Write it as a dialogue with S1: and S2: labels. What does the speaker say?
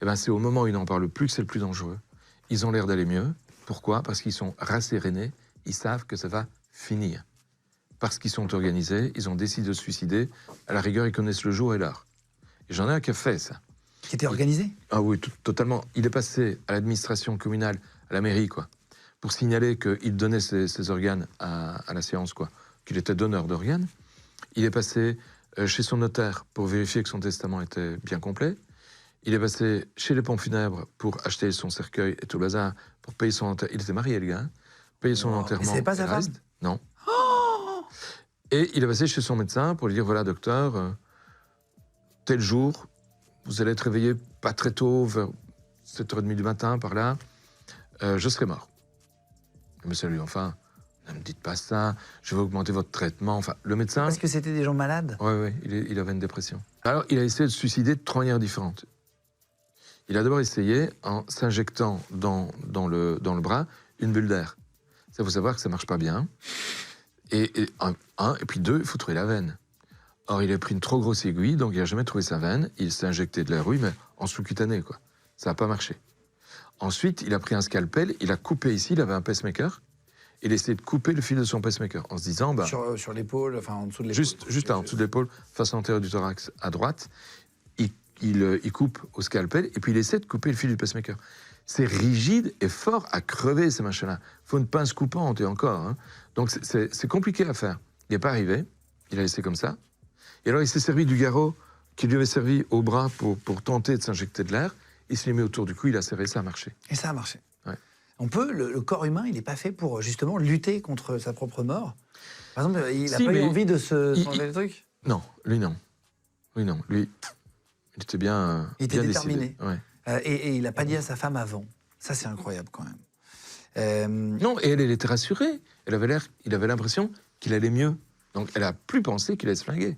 S1: Eh ben, c'est au moment où ils n'en parlent plus que c'est le plus dangereux. Ils ont l'air d'aller mieux. Pourquoi? Parce qu'ils sont rassérénés. Ils savent que ça va finir. Parce qu'ils sont organisés, ils ont décidé de se suicider. À la rigueur, ils connaissent le jour et l'heure. Et j'en ai un qui a fait ça.
S2: Qui était organisé?
S1: Ah oui, totalement. Il est passé à l'administration communale, à la mairie, quoi, pour signaler qu'il donnait ses organes à la science, quoi, qu'il était donneur d'organes. Il est passé chez son notaire pour vérifier que son testament était bien complet. Il est passé chez les pompes funèbres pour acheter son cercueil et tout le bazar, pour payer son enterrement. Il était marié, le gars. Hein, payer son enterrement.
S2: C'est pas sa femme?
S1: Non. Oh, et il est passé chez son médecin pour lui dire, voilà, docteur, tel jour, vous allez être réveillé pas très tôt, vers 7h30 du matin, par là, je serai mort. Le monsieur lui, enfin, ne me dites pas ça, je vais augmenter votre traitement. Enfin, le médecin...
S2: Parce que c'était des gens malades?
S1: Oui, il avait une dépression. Alors, il a essayé de se suicider de 3 manières différentes. Il a d'abord essayé en s'injectant dans le bras une bulle d'air. Ça, il faut savoir que ça ne marche pas bien. Et puis 2, il faut trouver la veine. Or, il a pris une trop grosse aiguille, donc il n'a jamais trouvé sa veine. Il s'est injecté de l'air, oui, mais en sous-cutané, quoi. Ça n'a pas marché. Ensuite, il a pris un scalpel, il a coupé ici, il avait un pacemaker. Il a essayé de couper le fil de son pacemaker en se disant... Bah,
S2: sur l'épaule, enfin en dessous de l'épaule.
S1: Juste en dessous de l'épaule, face antérieure du thorax à droite. Il coupe au scalpel et puis il essaie de couper le fil du pacemaker. C'est rigide et fort à crever, ces machins-là. Il faut une pince coupante et encore. Hein. Donc c'est compliqué à faire. Il n'est pas arrivé. Il a laissé comme ça. Et alors il s'est servi du garrot qui lui avait servi au bras pour tenter de s'injecter de l'air. Il se l'est mis autour du cou, il a serré, ça a marché.
S2: Et ça a marché.
S1: Ouais.
S2: Le corps humain, il n'est pas fait pour justement lutter contre sa propre mort. Par exemple, il n'a pas eu envie de s'enlever le truc?
S1: Non, lui non. Lui non. Lui, il était bien.
S2: Il était
S1: bien
S2: déterminé.
S1: Ouais.
S2: Et il n'a pas dit à sa femme avant. Ça, c'est incroyable quand même.
S1: Non, et elle était rassurée. Il avait l'impression qu'il allait mieux. Donc elle a plus pensé qu'il allait se flinguer.